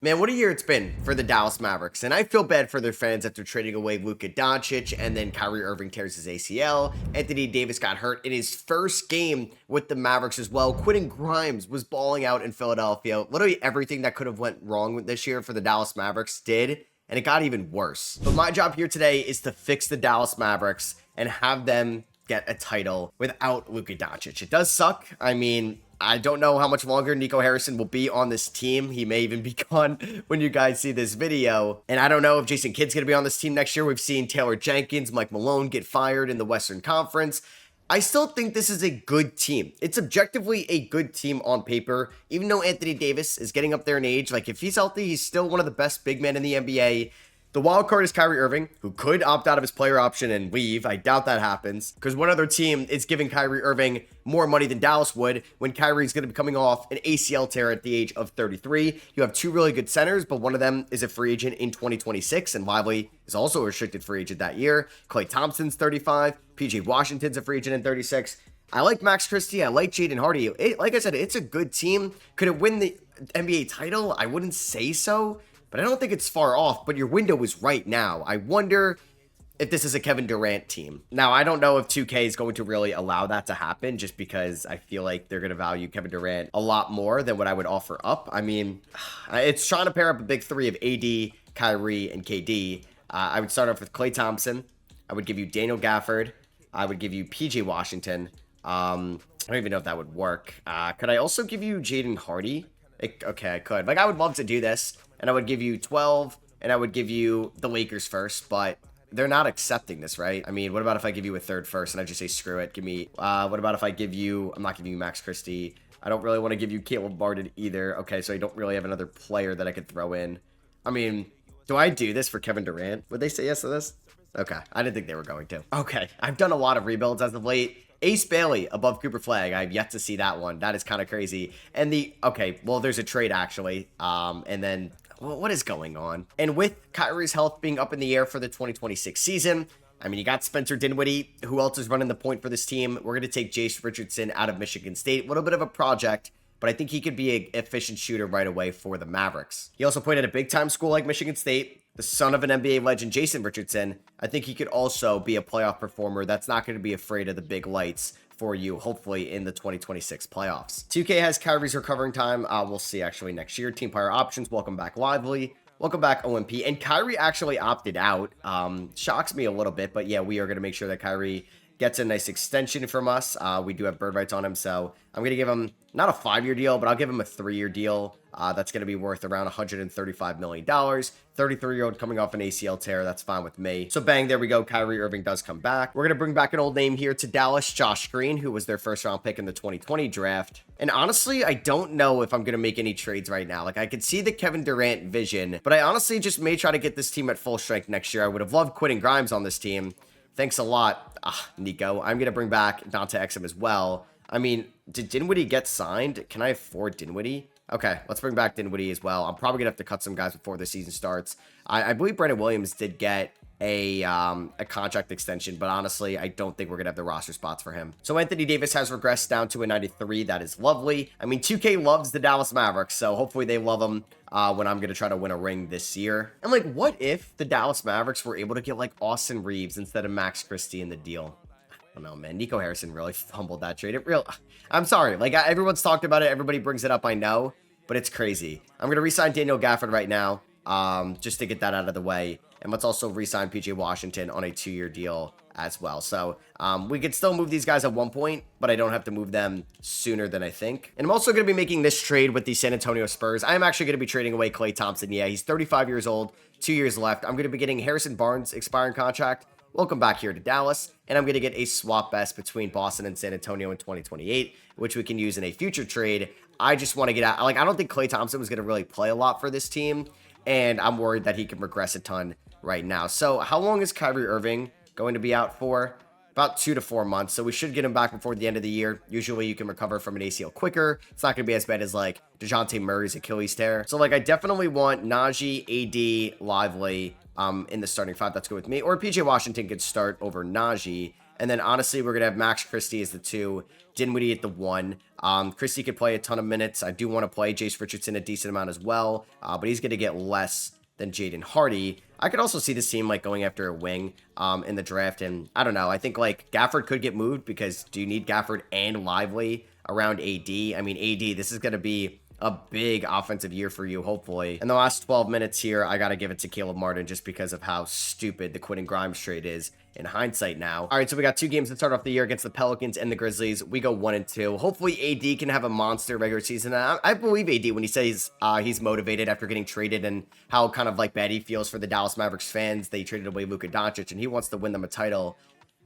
Man, what a year it's been for the Dallas Mavericks, and I feel bad for their fans after trading away Luka Doncic, and then Kyrie Irving tears his ACL. Anthony Davis got hurt in his first game with the Mavericks as well. Quentin Grimes was balling out in Philadelphia. Literally everything that could have went wrong this year for the Dallas Mavericks did, and it got even worse. But my job here today is to fix the Dallas Mavericks and have them get a title without Luka Doncic. It does suck. I mean, I don't know how much longer Nico Harrison will be on this team. He may even be gone when you guys see this video. And I don't know if Jason Kidd's going to be on this team next year. We've seen Taylor Jenkins, Mike Malone get fired in the Western Conference. I still think this is a good team. It's objectively a good team on paper, even though Anthony Davis is getting up there in age. Like, if he's healthy, he's still one of the best big men in the NBA. The wild card is Kyrie Irving, who could opt out of his player option and leave. I doubt that happens, because what other team is giving Kyrie Irving more money than Dallas would when Kyrie's going to be coming off an ACL tear at the age of 33? You have two really good centers, but one of them is a free agent in 2026, and Lively is also a restricted free agent that year. Klay Thompson's 35. PJ Washington's a free agent in 36. I like Max Christie. I like Jaden Hardy. Like I said, it's a good team. Could it win the NBA title? I wouldn't say so, but I don't think it's far off. But your window is right now. I wonder if this is a Kevin Durant team. Now, I don't know if 2K is going to really allow that to happen, just because I feel like they're going to value Kevin Durant a lot more than what I would offer up. I mean, it's trying to pair up a big three of AD, Kyrie, and KD. I would start off with Klay Thompson. I would give you Daniel Gafford. I would give you PJ Washington. I don't even know if that would work. Could I also give you Jaden Hardy? Okay, I could. Like, I would love to do this. And I would give you 12, and I would give you the Lakers first, but they're not accepting this, right? I mean, what about if I give you a third first, and I just say, screw it, give me, what about if I give you, I'm not giving you Max Christie. I don't really want to give you Caleb Martin either. Okay, so I don't really have another player that I could throw in. I mean, do I do this for Kevin Durant? Would they say yes to this? Okay, I didn't think they were going to. Okay, I've done a lot of rebuilds as of late. Ace Bailey above Cooper Flag. I've yet to see that one. That is kind of crazy. And okay, well, there's a trade actually. And then, well, what is going on? And with Kyrie's health being up in the air for the 2026 season, I mean, you got Spencer Dinwiddie. Who else is running the point for this team? We're going to take Jace Richardson out of Michigan State. A little bit of a project, but I think he could be an efficient shooter right away for the Mavericks. He also played at a big-time school like Michigan State. The son of an NBA legend, Jason Richardson. I think he could also be a playoff performer that's not going to be afraid of the big lights for you, hopefully, in the 2026 playoffs. 2K has Kyrie's recovering time. We'll see, actually, next year. Team player options. Welcome back, Lively. Welcome back, OMP. And Kyrie actually opted out. Shocks me a little bit, but yeah, we are going to make sure that Kyrie gets a nice extension from us. We do have bird rights on him, so I'm going to give him not a 5-year deal, but I'll give him a 3-year deal. That's going to be worth around $135 million. 33-year-old coming off an ACL tear. That's fine with me. So bang, there we go. Kyrie Irving does come back. We're going to bring back an old name here to Dallas, Josh Green, who was their first round pick in the 2020 draft. And honestly, I don't know if I'm going to make any trades right now. Like, I could see the Kevin Durant vision, but I honestly just may try to get this team at full strength next year. I would have loved Quentin Grimes on this team. Thanks a lot, Nico. I'm going to bring back Dante Exum as well. I mean, did Dinwiddie get signed? Can I afford Dinwiddie? Okay, let's bring back Dinwiddie as well. I'm probably going to have to cut some guys before the season starts. I believe Brandon Williams did get a contract extension, but honestly, I don't think we're going to have the roster spots for him. So Anthony Davis has regressed down to a 93. That is lovely. I mean, 2K loves the Dallas Mavericks, so hopefully they love them when I'm going to try to win a ring this year. And, like, what if the Dallas Mavericks were able to get, like, Austin Reeves instead of Max Christie in the deal? I don't know, man. Nico Harrison really fumbled that trade. I'm sorry. Like, everyone's talked about it. Everybody brings it up, I know, but it's crazy. I'm going to re-sign Daniel Gafford right now, just to get that out of the way. And let's also re-sign PJ Washington on a 2-year deal as well. So we could still move these guys at one point, but I don't have to move them sooner than I think. And I'm also going to be making this trade with the San Antonio Spurs. I am actually going to be trading away Klay Thompson. Yeah, he's 35 years old, 2 years left. I'm going to be getting Harrison Barnes' expiring contract. Welcome back here to Dallas. And I'm going to get a swap best between Boston and San Antonio in 2028, which we can use in a future trade. I just want to get out. Like, I don't think Klay Thompson was going to really play a lot for this team, and I'm worried that he can regress a ton right now. So how long is Kyrie Irving going to be out for? About 2 to 4 months. So we should get him back before the end of the year. Usually you can recover from an ACL quicker. It's not going to be as bad as like DeJounte Murray's Achilles tear. So like I definitely want Najee, AD, Lively in the starting five. That's good with me. Or PJ Washington could start over Najee And then honestly, we're going to have Max Christie as the 2, Dinwiddie at the 1. Christie could play a ton of minutes. I do want to play Jace Richardson a decent amount as well, but he's going to get less than Jaden Hardy. I could also see this team like going after a wing in the draft, and I don't know. I think like Gafford could get moved because do you need Gafford and Lively around AD? I mean, AD, this is going to be a big offensive year for you, hopefully. In the last 12 minutes here, I got to give it to Caleb Martin just because of how stupid the Quentin Grimes trade is in hindsight now. All right, so we got 2 games to start off the year against the Pelicans and the Grizzlies. We go 1-2. Hopefully AD can have a monster regular season. I believe AD when he says he's motivated after getting traded and how kind of like bad he feels for the Dallas Mavericks fans. They traded away Luka Doncic and he wants to win them a title.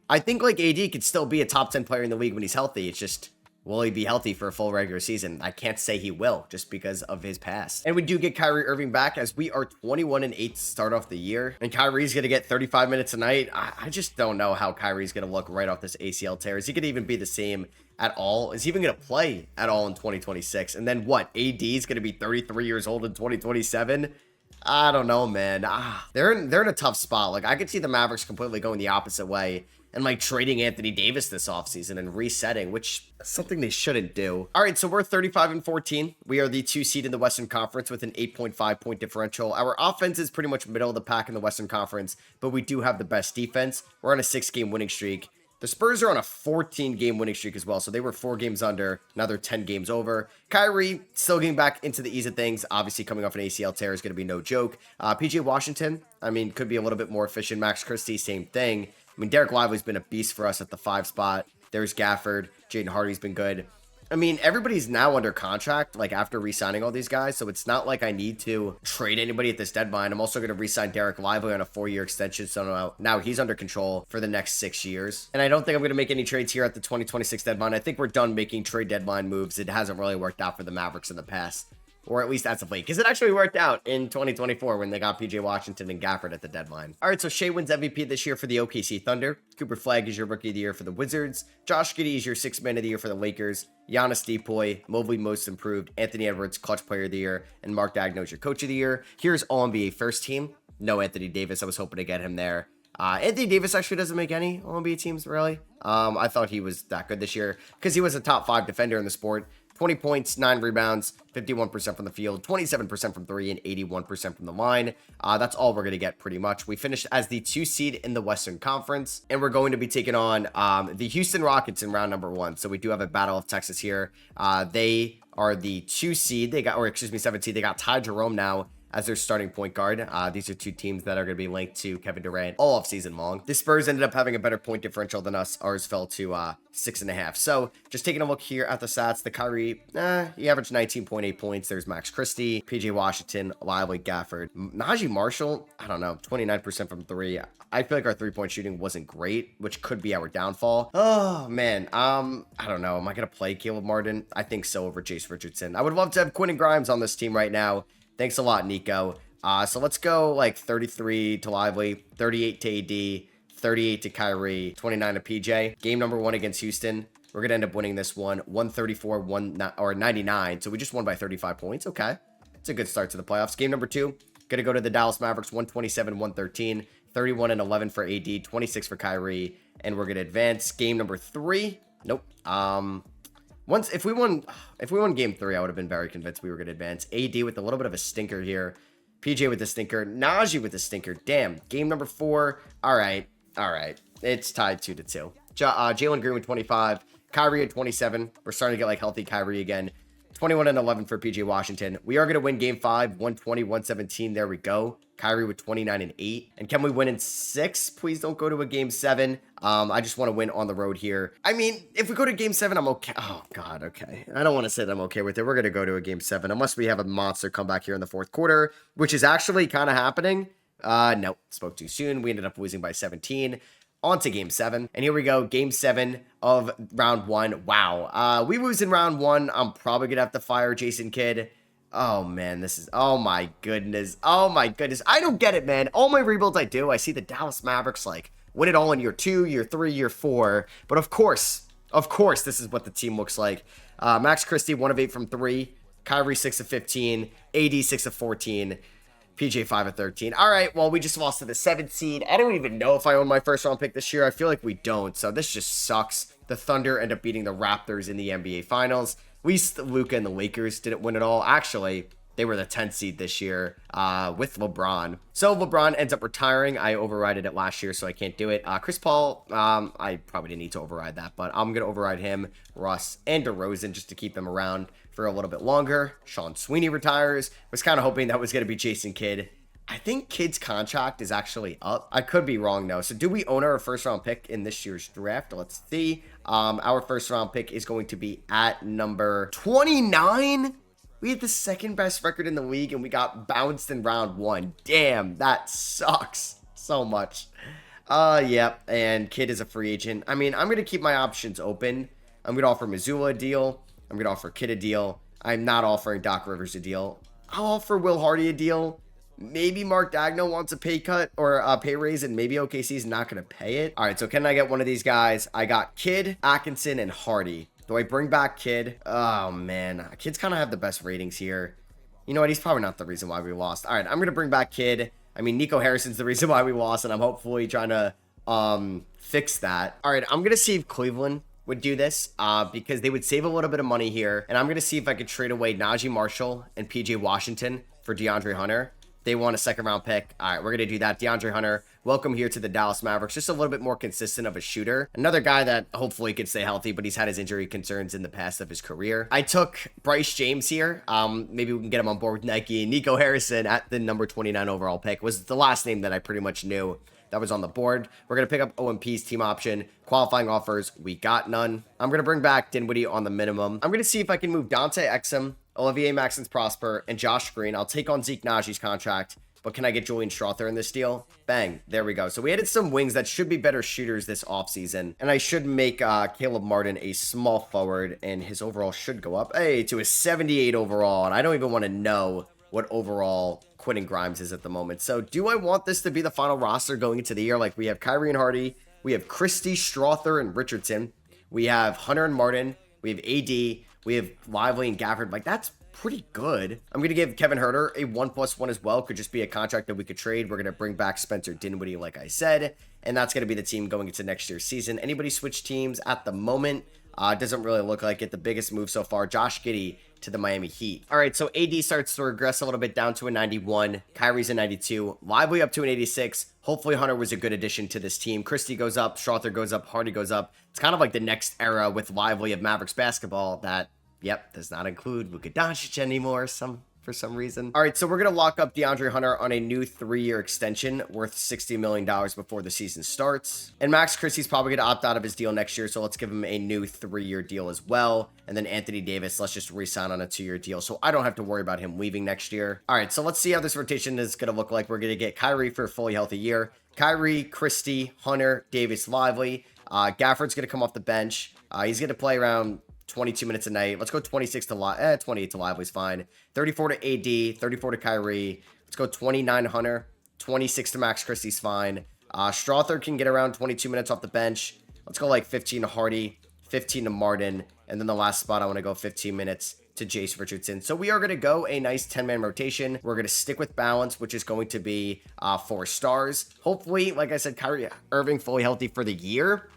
I think like AD could still be a top 10 player in the league when he's healthy. It's just, will he be healthy for a full regular season? I can't say he will just because of his past. And we do get Kyrie Irving back as we are 21-8 to start off the year. And Kyrie's going to get 35 minutes a night. I just don't know how Kyrie's going to look right off this ACL tear. Is he going to even be the same at all? Is he even going to play at all in 2026? And then what? AD is going to be 33 years old in 2027? I don't know, man. They're in a tough spot. Like, I could see the Mavericks completely going the opposite way and like trading Anthony Davis this offseason and resetting, which is something they shouldn't do. All right, so we're 35-14. We are the 2 seed in the Western Conference with an 8.5 point differential. Our offense is pretty much middle of the pack in the Western Conference, but we do have the best defense. We're on a 6-game winning streak. The Spurs are on a 14-game winning streak as well, so they were 4 games under. Now they're 10 games over. Kyrie still getting back into the ease of things. Obviously, coming off an ACL tear is going to be no joke. PJ Washington, I mean, could be a little bit more efficient. Max Christie, same thing. I mean, Derek Lively's been a beast for us at the 5 spot. There's Gafford. Jaden Hardy's been good. I mean, everybody's now under contract, like, after re-signing all these guys, so it's not like I need to trade anybody at this deadline. I'm also going to re-sign Derek Lively on a 4-year extension, so now he's under control for the next 6 years. And I don't think I'm going to make any trades here at the 2026 deadline. I think we're done making trade deadline moves. It hasn't really worked out for the Mavericks in the past. Or at least as of late, because it actually worked out in 2024 when they got PJ Washington and Gafford at the deadline. All right, so Shea wins MVP this year for the OKC Thunder. Cooper Flagg is your Rookie of the Year for the Wizards. Josh Giddey is your 6th Man of the Year for the Lakers. Giannis Depoy, Mobley Most Improved. Anthony Edwards, Clutch Player of the Year. And Mark Daigneault is your Coach of the Year. Here's All-NBA First Team. No Anthony Davis. I was hoping to get him there. Anthony Davis actually doesn't make any All-NBA teams, really. I thought he was that good this year because he was a top 5 defender in the sport. 20 points, 9 rebounds, 51% from the field, 27% from 3, and 81% from the line. That's all we're going to get pretty much. We finished as the 2 seed in the Western Conference, and we're going to be taking on the Houston Rockets in round number 1. So we do have a Battle of Texas here. They are the 2 seed. 7 seed. They got Ty Jerome now as their starting point guard. These are 2 teams that are going to be linked to Kevin Durant all off season long. The Spurs ended up having a better point differential than us. Ours fell to 6.5. So just taking a look here at the stats, the Kyrie, he averaged 19.8 points. There's Max Christie, PJ Washington, Lively, Gafford. Najee Marshall, I don't know, 29% from 3. I feel like our 3-point shooting wasn't great, which could be our downfall. Oh, man. I don't know. Am I going to play Caleb Martin? I think so over Jace Richardson. I would love to have Quentin Grimes on this team right now. Thanks a lot, Nico. So let's go like 33 to Lively, 38 to AD, 38 to Kyrie, 29 to PJ. Game number 1 against Houston. We're going to end up winning this one 134-99. So we just won by 35 points. Okay. It's a good start to the playoffs. Game number 2, going to go to the Dallas Mavericks 127-113, 31-11 for AD, 26 for Kyrie, and we're going to advance. Game number 3. Nope. If we won game 3, I would have been very convinced we were going to advance. AD with a little bit of a stinker here. PJ with the stinker. Najee with the stinker. Damn. Game number 4. All right. It's tied 2-2. Jalen Green with 25. Kyrie at 27. We're starting to get like healthy Kyrie again. 21-11 for PJ Washington. We are going to win game 5, 120-117. There we go. Kyrie with 29-8. And can we win in 6? Please don't go to a game 7. I just want to win on the road here. I mean, if we go to game 7, I'm okay. Oh, God, okay. I don't want to say that I'm okay with it. We're going to go to a game 7 unless we have a monster comeback here in the 4th quarter, which is actually kind of happening. No, spoke too soon. We ended up losing by 17. On to game 7. And here we go. Game 7 of round 1. Wow. We lose in round 1. I'm probably going to have to fire Jason Kidd. Oh, man. This is... Oh, my goodness. Oh, my goodness. I don't get it, man. All my rebuilds I do, I see the Dallas Mavericks, like, win it all in year 2, year 3, year 4. But of course, this is what the team looks like. Max Christie, 1 of 8 from 3. Kyrie, 6 of 15. AD, 6 of 14. PJ 5 of 13. All right, well, we just lost to the 7th seed. I don't even know if I own my first round pick this year. I feel like we don't, so this just sucks. The Thunder end up beating the Raptors in the NBA Finals. At least Luka and the Lakers didn't win at all. Actually, they were the 10th seed this year with LeBron. So LeBron ends up retiring. I overrided it last year, so I can't do it. Chris Paul, I probably didn't need to override that, but I'm going to override him, Russ, and DeRozan just to keep them around for a little bit longer. Sean Sweeney retires. Was kind of hoping that was going to be Jason Kidd. I think Kidd's contract is actually up. I could be wrong, though. So do we own our first round pick in this year's draft? Let's see. Our first round pick is going to be at number 29. We had the second best record in the league, and we got bounced in round 1. Damn, that sucks so much. Yep, and Kidd is a free agent. I mean, I'm going to keep my options open. I'm going to offer Missoula a deal. I'm going to offer Kidd a deal. I'm not offering Doc Rivers a deal. I'll offer Will Hardy a deal. Maybe Mark Daigneault wants a pay cut or a pay raise, and maybe OKC's not going to pay it. All right, so can I get one of these guys? I got Kidd, Atkinson, and Hardy. Do I bring back Kidd? Oh, man. Kidd's kind of have the best ratings here. You know what? He's probably not the reason why we lost. All right, I'm going to bring back Kidd. I mean, Nico Harrison's the reason why we lost, and I'm hopefully trying to fix that. All right, I'm going to see if Cleveland would do this because they would save a little bit of money here. And I'm going to see if I could trade away Najee Marshall and PJ Washington for DeAndre Hunter. They want a second round pick. All right, we're going to do that. DeAndre Hunter, welcome here to the Dallas Mavericks. Just a little bit more consistent of a shooter. Another guy that hopefully could stay healthy, but he's had his injury concerns in the past of his career. I took Bryce James here. Maybe we can get him on board with Nike. Nico Harrison at the number 29 overall pick was the last name that I pretty much knew that was on the board. We're going to pick up OMP's team option. Qualifying offers, we got none. I'm going to bring back Dinwiddie on the minimum. I'm going to see if I can move Dante Exum, Olivier Maxence Prosper, and Josh Green. I'll take on Zeke Najee's contract. But can I get Julian Strawther in this deal? Bang. There we go. So we added some wings that should be better shooters this offseason. And I should make Caleb Martin a small forward. And his overall should go up. Hey, to a 78 overall. And I don't even want to know what overall Quentin Grimes is at the moment. So do I want this to be the final roster going into the year? Like we have Kyrie and Hardy. We have Christie, Strawther, and Richardson. We have Hunter and Martin. We have AD. We have Lively and Gafford. Like that's pretty good. I'm going to give Kevin Huerter a 1+1 as well. Could just be a contract that we could trade. We're going to bring back Spencer Dinwiddie, like I said, and that's going to be the team going into next year's season. Anybody switch teams at the moment? Doesn't really look like it. The biggest move so far, Josh Giddey to the Miami Heat. All right, so AD starts to regress a little bit down to a 91. Kyrie's a 92. Lively up to an 86. Hopefully Hunter was a good addition to this team. Christie goes up. Strawther goes up. Hardy goes up. It's kind of like the next era with Lively of Mavericks basketball that, yep, does not include Luka Doncic anymore for some reason. All right, so we're going to lock up DeAndre Hunter on a new 3-year extension worth $60 million before the season starts. And Max Christie's probably going to opt out of his deal next year, so let's give him a new 3-year deal as well. And then Anthony Davis, let's just re-sign on a 2-year deal, so I don't have to worry about him leaving next year. All right, so let's see how this rotation is going to look like. We're going to get Kyrie for a fully healthy year. Kyrie, Christie, Hunter, Davis, Lively. Gafford's going to come off the bench. He's going to play around 22 minutes a night. Let's go 28 to Lively's fine. 34 to AD, 34 to Kyrie. Let's go 29 Hunter, 26 to Max Christie's fine. Strawther can get around 22 minutes off the bench. Let's go like 15 to Hardy, 15 to Martin, and then the last spot I want to go 15 minutes to Jace Richardson. So we are going to go a nice 10-man rotation. We're going to stick with balance, which is going to be 4 stars. Hopefully, like I said, Kyrie Irving fully healthy for the year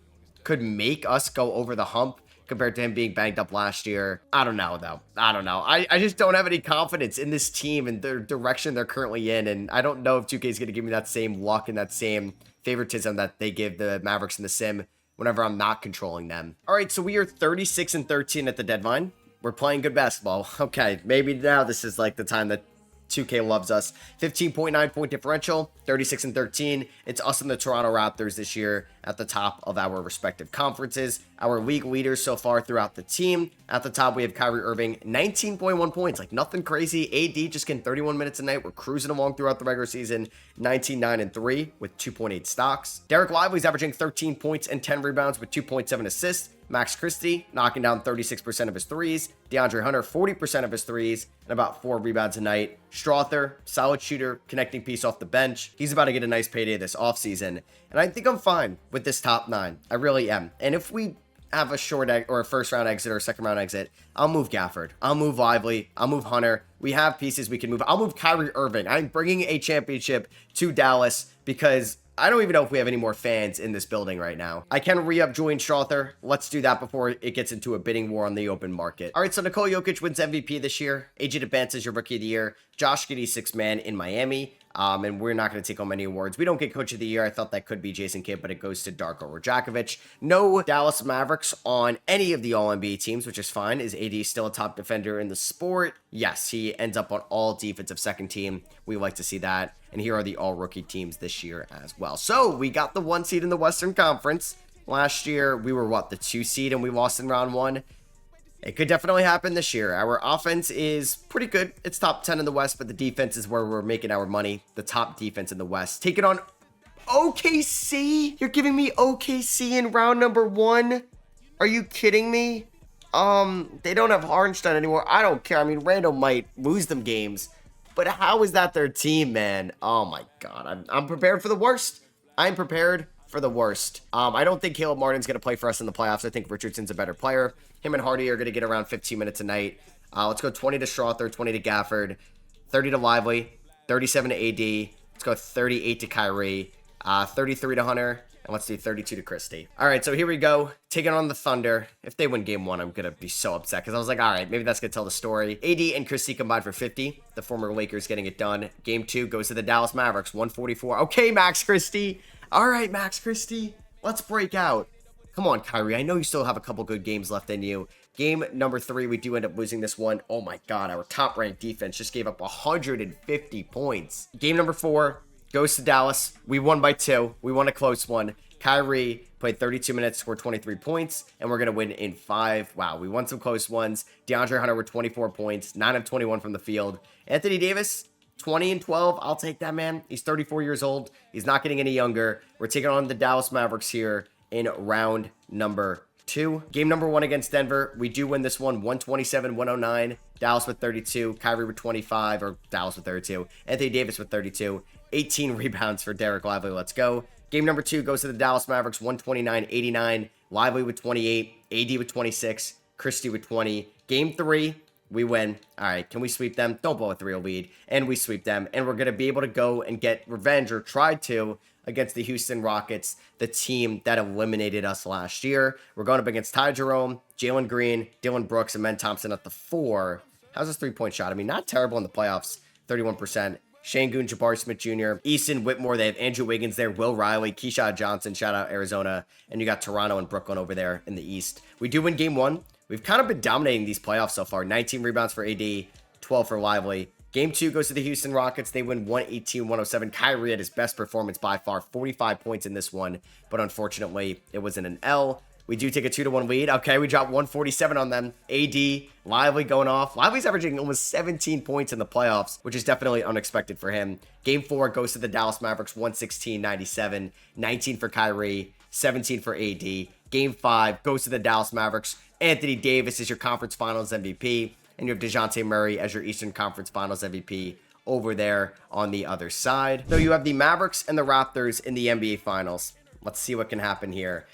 could make us go over the hump compared to him being banged up last year. I don't know, though. I don't know. I just don't have any confidence in this team and their direction they're currently in, and I don't know if 2K is going to give me that same luck and that same favoritism that they give the Mavericks in the sim whenever I'm not controlling them. All right, so we are 36-13 at the deadline. We're playing good basketball. Okay, maybe now this is like the time that 2K loves us. 15.9 point differential, 36-13. It's us and the Toronto Raptors this year at the top of our respective conferences. Our league leaders so far throughout the team. At the top, we have Kyrie Irving, 19.1 points. Like nothing crazy. AD just getting 31 minutes a night. We're cruising along throughout the regular season. 19-9-3 with 2.8 stocks. Derek Lively's averaging 13 points and 10 rebounds with 2.7 assists. Max Christie knocking down 36% of his threes. DeAndre Hunter, 40% of his threes and about 4 rebounds a night. Strawther, solid shooter, connecting piece off the bench. He's about to get a nice payday this offseason. And I think I'm fine with this top 9. I really am. And if we have a or a first round exit or a second round exit, I'll move Gafford. I'll move Lively. I'll move Hunter. We have pieces we can move. I'll move Kyrie Irving. I'm bringing a championship to Dallas because I don't even know if we have any more fans in this building right now. I can re-up Julian Strawther. Let's do that before it gets into a bidding war on the open market. All right, so Nikola Jokic wins MVP this year. AJ DeBance is your Rookie of the Year. Josh Giddey, sixth man in Miami. And we're not going to take home any awards. We don't get Coach of the Year. I thought that could be Jason Kidd, but it goes to Darko Rajakovic. No Dallas Mavericks on any of the All-NBA teams, which is fine. Is AD still a top defender in the sport? Yes, he ends up on all defensive second team. We like to see that. And here are the all-rookie teams this year as well. So we got the 1 seed in the Western Conference. Last year, we were, the 2 seed, and we lost in round 1. It could definitely happen this year. Our offense is pretty good. It's top 10 in the West, but the defense is where we're making our money. The top defense in the West. Take it on OKC? You're giving me OKC in round number 1? Are you kidding me? They don't have Hardenstein anymore. I don't care. I mean, Randall might lose them games, but how is that their team, man? Oh my God. I'm prepared for the worst. I'm prepared for the worst. I don't think Caleb Martin's going to play for us in the playoffs. I think Richardson's a better player. Him and Hardy are going to get around 15 minutes a night. Let's go 20 to Strawther, 20 to Gafford, 30 to Lively, 37 to AD. Let's go 38 to Kyrie, 33 to Hunter, and let's do 32 to Christie. All right, so here we go. Taking on the Thunder. If they win game 1, I'm going to be so upset because I was like, all right, maybe that's going to tell the story. AD and Christie combined for 50. The former Lakers getting it done. Game 2 goes to the Dallas Mavericks, 144. Okay, Max Christie. All right, Max Christie. Let's break out. Come on, Kyrie. I know you still have a couple good games left in you. Game number 3, we do end up losing this one. Oh my God, our top-ranked defense just gave up 150 points. Game number 4 goes to Dallas. We won by 2. We won a close one. Kyrie played 32 minutes, scored 23 points, and we're going to win in 5. Wow, we won some close ones. DeAndre Hunter with 24 points, 9 of 21 from the field. Anthony Davis, 20 and 12. I'll take that, man. He's 34 years old. He's not getting any younger. We're taking on the Dallas Mavericks here in round number 2. Game number 1 against Denver. We do win this one, 127-109. Dallas with 32. Kyrie with 25, or Dallas with 32. Anthony Davis with 32. 18 rebounds for Derek Lively. Let's go. Game number 2 goes to the Dallas Mavericks, 129-89. Lively with 28. AD with 26. Christie with 20. Game 3. We win. All right, can we sweep them? Don't blow a 3-0 lead. And we sweep them. And we're going to be able to go and get revenge, or try to, against the Houston Rockets, the team that eliminated us last year. We're going up against Ty Jerome, Jalen Green, Dylan Brooks, and Ben Thompson at the 4. How's this 3-point shot? I mean, not terrible in the playoffs. 31%. Şengün, Jabari Smith Jr., Easton Whitmore. They have Andrew Wiggins there, Will Riley, Keyshawn Johnson. Shout out Arizona. And you got Toronto and Brooklyn over there in the East. We do win game 1. We've kind of been dominating these playoffs so far. 19 rebounds for AD, 12 for Lively. Game 2 goes to the Houston Rockets. They win 118-107. Kyrie had his best performance by far, 45 points in this one, but unfortunately, it wasn't an L. We do take a 2-1 lead. Okay, we dropped 147 on them. AD, Lively going off. Lively's averaging almost 17 points in the playoffs, which is definitely unexpected for him. Game 4 goes to the Dallas Mavericks, 116-97. 19 for Kyrie, 17 for AD. Game 5 goes to the Dallas Mavericks. Anthony Davis is your conference finals MVP. And you have DeJounte Murray as your Eastern Conference Finals MVP over there on the other side. So you have the Mavericks and the Raptors in the NBA Finals. Let's see what can happen here.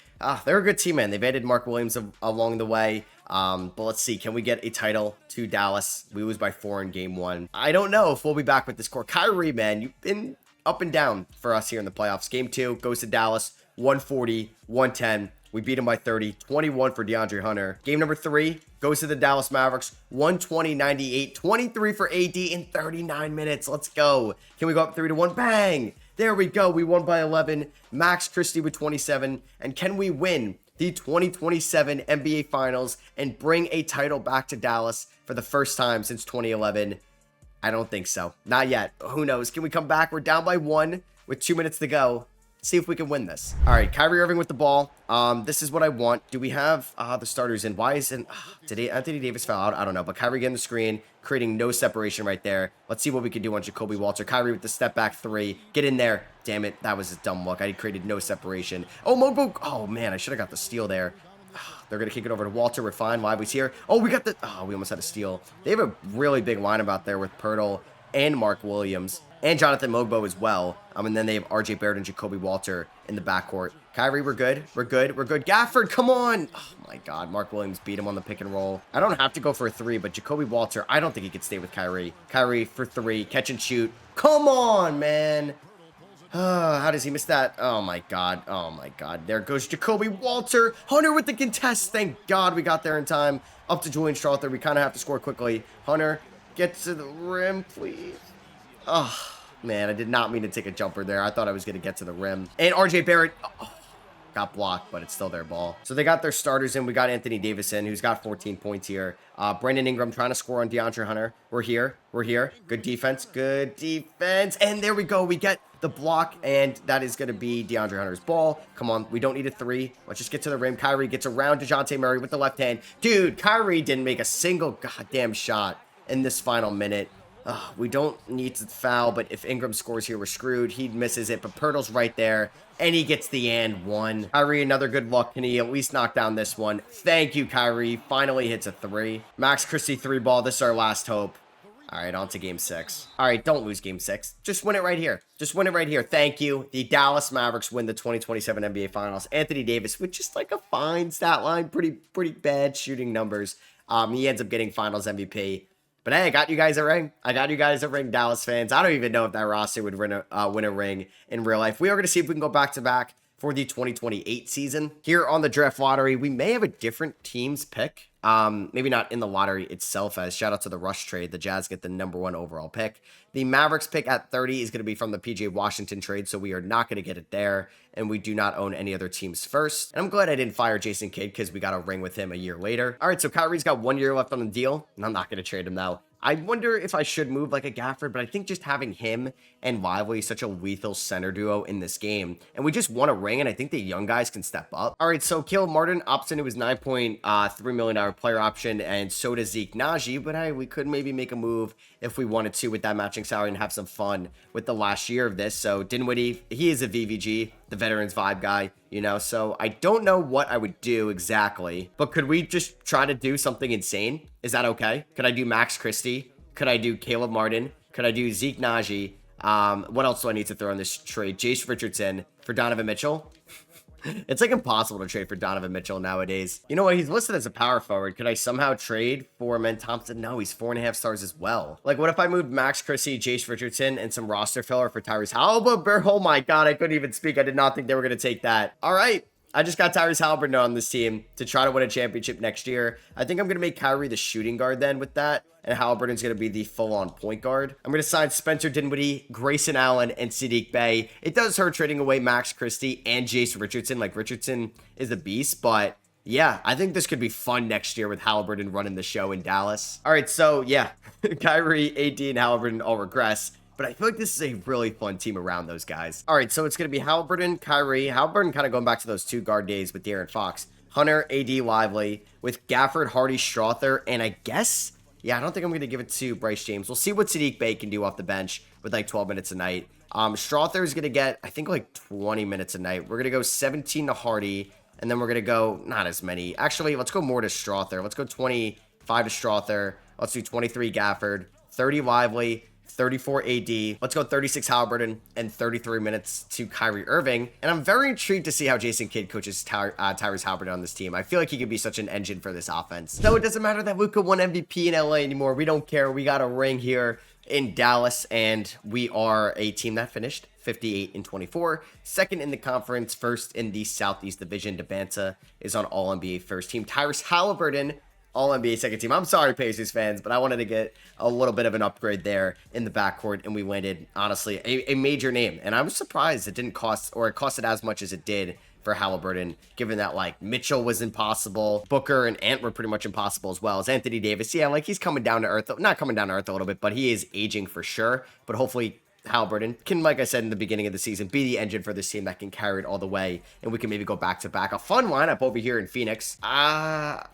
They're a good team, man. They've added Mark Williams along the way. But let's see. Can we get a title to Dallas? We lose by 4 in game 1. I don't know if we'll be back with this core. Kyrie, man, you've been up and down for us here in the playoffs. Game 2 goes to Dallas, 140-110. We beat him by 30, 21 for DeAndre Hunter. Game number 3 goes to the Dallas Mavericks, 120-98, 23 for AD in 39 minutes. Let's go. Can we go up 3-1? Bang! There we go. We won by 11. Max Christie with 27. And can we win the 2027 NBA Finals and bring a title back to Dallas for the first time since 2011? I don't think so. Not yet. Who knows? Can we come back? We're down by 1 with 2 minutes to go. See if we can win this. All right, Kyrie Irving with the ball. This is what I want. Do we have the starters in? Why isn't did Anthony Davis foul out? I don't know, but Kyrie getting the screen, creating no separation right there. Let's see what we can do on Jacoby Walter. Kyrie with the step back 3. Get in there. Damn it, that was a dumb look. I created no separation. Oh, Mobo. Oh man, I should have got the steal there. They're gonna kick it over to Walter. We're fine. Lively's here. Oh, we got the. Oh, we almost had a steal. They have a really big lineup out there with Pirtle and Mark Williams. and Jonathan Mogbo as well. And then they have RJ Barrett and Jacoby Walter in the backcourt. Kyrie, we're good. We're good. We're good. Gafford, come on. Oh, my God. Mark Williams beat him on the pick and roll. I don't have to go for a 3, but Jacoby Walter, I don't think he could stay with Kyrie. Kyrie for 3. Catch and shoot. Come on, man. How does he miss that? Oh, my God. Oh, my God. There goes Jacoby Walter. Hunter with the contest. Thank God we got there in time. Up to Julian Strawther. We kind of have to score quickly. Hunter, get to the rim, please. Oh, man. I did not mean to take a jumper there. I thought I was going to get to the rim. And RJ Barrett. Oh, got blocked, but it's still their ball. So they got their starters in. We got Anthony Davis in, who's got 14 points here. Brandon Ingram trying to score on DeAndre Hunter. We're here. We're here. Good defense. Good defense. And there we go. We get the block, and that is going to be DeAndre Hunter's ball. Come on. We don't need a 3. Let's just get to the rim. Kyrie gets around DeJounte Murray with the left hand. Dude, Kyrie didn't make a single goddamn shot in this final minute. We don't need to foul, but if Ingram scores here, we're screwed. He misses it, but Pirtle's right there, and he gets the and 1. Kyrie, another good look. Can he at least knock down this one? Thank you, Kyrie. Finally hits a 3. Max Christie 3 ball. This is our last hope. All right, on to game 6. All right, don't lose game 6. Just win it right here. Just win it right here. Thank you. The Dallas Mavericks win the 2027 NBA Finals. Anthony Davis with just like a fine stat line, pretty bad shooting numbers. He ends up getting Finals MVP. But hey, I got you guys a ring. I got you guys a ring, Dallas fans. I don't even know if that roster would win a ring in real life. We are going to see if we can go back-to-back for the 2028 season. Here on the draft lottery, we may have a different team's pick. Maybe not in the lottery itself, as shout out to the Rush trade. The Jazz get the #1 overall pick. The Mavericks pick at 30 is going to be from the PJ Washington trade, so we are not going to get it there, and we do not own any other teams first. And I'm glad I didn't fire Jason Kidd because we got a ring with him a year later. All right, so Kyrie's got 1 year left on the deal, and I'm not going to trade him now. I wonder if I should move like a Gafford, but I think just having him and Lively such a lethal center duo in this game, and we just won a ring, and I think the young guys can step up. All right, so Caleb Martin opts into his $9.3 million player option, and so does Zeke Naji, but hey, we could maybe make a move if we wanted to with that matching salary and have some fun with the last year of this. So Dinwiddie, he is a VVG, the veterans vibe guy, you know, so I don't know what I would do exactly, but could we just try to do something insane? Is that okay? Could I do Max Christie? Could I do Caleb Martin? Could I do Zeke Naji? What else do I need to throw in this trade? Jace Richardson for Donovan Mitchell. It's like impossible to trade for Donovan Mitchell nowadays. You know what? He's listed as a power forward. Could I somehow trade for Men Thompson? No, he's 4.5 stars as well. Like, what if I moved Max Christie, Jace Richardson, and some roster filler for Tyrese Halliburton? Oh my God, I couldn't even speak. I did not think they were going to take that. All right. I just got Tyrese Halliburton on this team to try to win a championship next year. I think I'm going to make Kyrie the shooting guard then with that, and Halliburton's going to be the full-on point guard. I'm going to sign Spencer Dinwiddie, Grayson Allen, and Sadiq Bey. It does hurt trading away Max Christie and Jace Richardson. Like, Richardson is a beast, but yeah, I think this could be fun next year with Halliburton running the show in Dallas. All right, so yeah, Kyrie, AD, and Halliburton all regress. But I feel like this is a really fun team around those guys. All right, so it's going to be Halliburton, Kyrie. Halliburton kind of going back to those 2 guard days with De'Aaron Fox. Hunter, AD, Lively, with Gafford, Hardy, Strawther, and I guess, yeah, I don't think I'm going to give it to Bryce James. We'll see what Sadiq Bey can do off the bench with like 12 minutes a night. Strawther is going to get, I think, like 20 minutes a night. We're going to go 17 to Hardy, and then we're going to go, not as many. Actually, let's go more to Strawther. Let's go 25 to Strawther. Let's do 23 Gafford, 30 Lively, 34 AD. Let's go 36 Halliburton and 33 minutes to Kyrie Irving. And I'm very intrigued to see how Jason Kidd coaches Tyrese Halliburton on this team. I feel like he could be such an engine for this offense. So it doesn't matter that Luka won MVP in LA anymore. We don't care. We got a ring here in Dallas, and we are a team that finished 58-24, second in the conference, first in the Southeast Division. Devanta is on All-NBA first team. Tyrese Halliburton, All-NBA second team. I'm sorry, Pacers fans, but I wanted to get a little bit of an upgrade there in the backcourt, and we landed, honestly, a major name. And I was surprised it didn't cost, or it costed as much as it did for Halliburton, given that, like, Mitchell was impossible, Booker and Ant were pretty much impossible as well as Anthony Davis. Yeah, like, he's coming down to earth, not coming down to earth a little bit, but he is aging for sure. But hopefully Halliburton can, like I said in the beginning of the season, be the engine for this team that can carry it all the way, and we can maybe go back-to-back. A fun lineup over here in Phoenix. I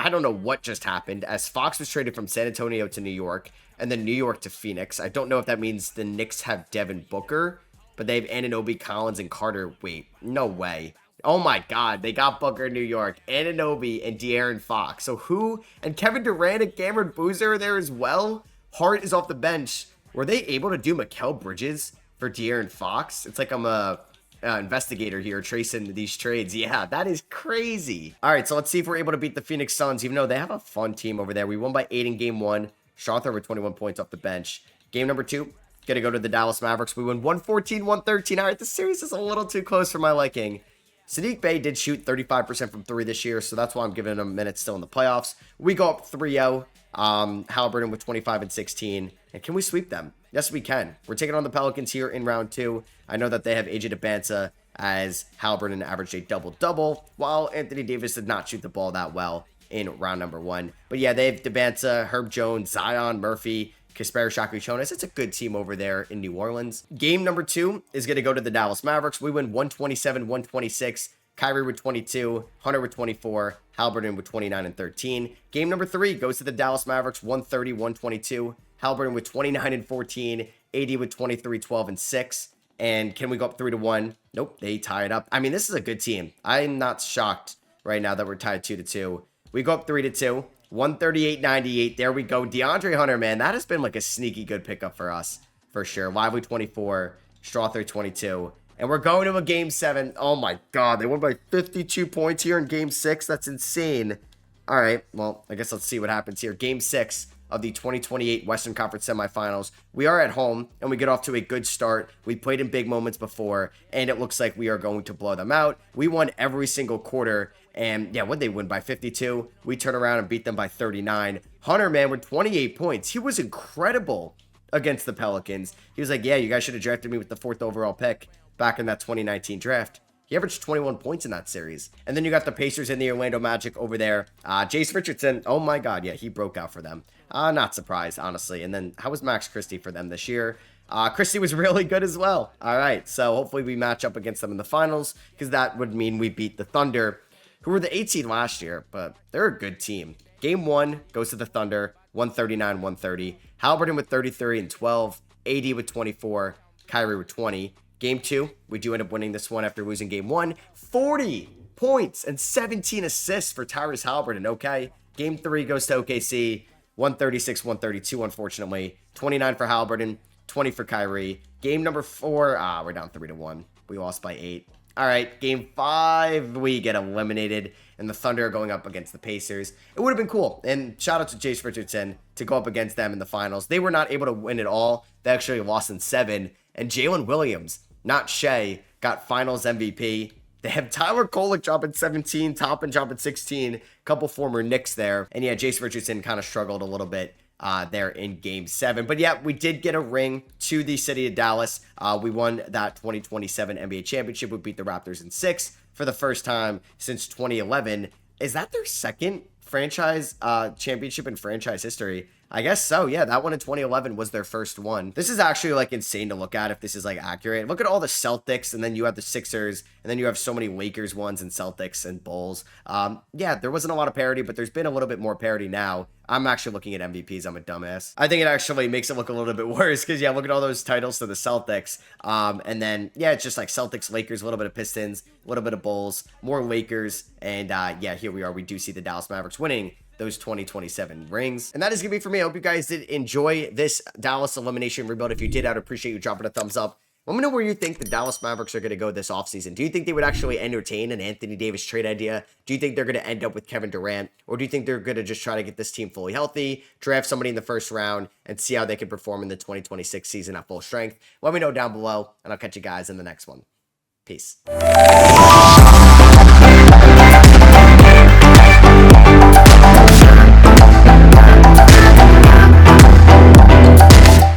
don't know what just happened, as Fox was traded from San Antonio to New York, and then New York to Phoenix. I don't know if that means the Knicks have Devin Booker, but they have Anunoby, Collins, and Carter. Wait, no way. Oh my God, they got Booker in New York, Anunoby, and De'Aaron Fox. So who? And Kevin Durant and Cameron Boozer are there as well? Hart is off the bench Were they able to do Mikal Bridges for De'Aaron Fox? It's like I'm a investigator here tracing these trades. Yeah, that is crazy. All right, so let's see if we're able to beat the Phoenix Suns, even though they have a fun team over there. We won by 8 in game 1. Strother with 21 points off the bench. Game number 2, gonna go to the Dallas Mavericks. We win 114-113. All right, this series is a little too close for my liking. Saddiq Bey did shoot 35% from 3 this year, so that's why I'm giving him minutes still in the playoffs. We go up 3-0. Halliburton with 25 and 16. And can we sweep them? Yes, we can. We're taking on the Pelicans here in round 2. I know that they have AJ DeBanza as Halliburton averaged a double-double, while Anthony Davis did not shoot the ball that well in round number 1. But yeah, they have DeBanza, Herb Jones, Zion, Murphy, Kasperi Shaka-Jonas. It's a good team over there in New Orleans. Game number 2 is going to go to the Dallas Mavericks. We win 127-126. Kyrie with 22, Hunter with 24, Halliburton with 29 and 13. Game number 3 goes to the Dallas Mavericks, 130-122. Halliburton with 29 and 14, AD with 23, 12 and 6. And can we go up 3-1? Nope, they tie it up. I mean, this is a good team. I'm not shocked right now that we're tied 2-2. We go up 3-2, 138-98. There we go. DeAndre Hunter, man, that has been like a sneaky good pickup for us, for sure. Lively 24, Strother 22. And we're going to a game 7. Oh my God, they won by 52 points here in game 6. That's insane. All right, well, I guess let's see what happens here. Game 6 of the 2028 Western Conference semifinals. We are at home, and we get off to a good start. We played in big moments before, and it looks like we are going to blow them out. We won every single quarter, and yeah, what'd they win by 52? We turn around and beat them by 39. Hunter, man, with 28 points. He was incredible against the Pelicans. He was like, yeah, you guys should have drafted me with the 4th overall pick back in that 2019 draft. He averaged 21 points in that series. And then you got the Pacers and the Orlando Magic over there. Jace Richardson, oh my God, yeah, he broke out for them. Not surprised, honestly. And then how was Max Christie for them this year? Christie was really good as well. All right, so hopefully we match up against them in the finals, because that would mean we beat the Thunder, who were the 8 seed last year, but they're a good team. Game 1 goes to the Thunder, 139-130. Halliburton with 33 and 12, AD with 24, Kyrie with 20. Game 2, we do end up winning this one after losing game 1. 40 points and 17 assists for Tyrese Halliburton, okay? Game 3 goes to OKC, 136-132, unfortunately. 29 for Halliburton, 20 for Kyrie. Game number 4, we're down 3-1. We lost by 8. All right, game 5, we get eliminated, and the Thunder are going up against the Pacers. It would have been cool, and shout out to Jace Richardson to go up against them in the finals. They were not able to win it all. They actually lost in 7, and Jalen Williams, not Shea, got finals MVP. They have Tyler Kolek dropping 17, Toppin dropping 16, couple former Knicks there. And yeah, Jace Richardson kind of struggled a little bit there in game 7. But yeah, we did get a ring to the city of Dallas. We won that 2027 NBA championship. We beat the Raptors in 6 for the first time since 2011. Is that their second franchise championship in franchise history? I guess so. Yeah, that one in 2011 was their first one. This is actually like insane to look at if this is like accurate. Look at all the Celtics, and then you have the Sixers, and then you have so many Lakers ones and Celtics and Bulls. Yeah, there wasn't a lot of parity, but there's been a little bit more parity now. I'm actually looking at MVPs. I'm a dumbass. I think it actually makes it look a little bit worse because, yeah, look at all those titles to the Celtics. And then, yeah, it's just like Celtics, Lakers, a little bit of Pistons, a little bit of Bulls, more Lakers. And, yeah, here we are. We do see the Dallas Mavericks winning those 2027 rings. And that is gonna be for me. I hope you guys did enjoy this Dallas elimination rebuild. If you did, I'd appreciate you dropping a thumbs up. Let me know where you think the Dallas Mavericks are going to go this offseason. Do you think they would actually entertain an Anthony Davis trade idea? Do you think they're going to end up with Kevin Durant? Or do you think they're going to just try to get this team fully healthy, draft somebody in the first round, and see how they can perform in the 2026 season at full strength? Let me know down below, and I'll catch you guys in the next one. Peace.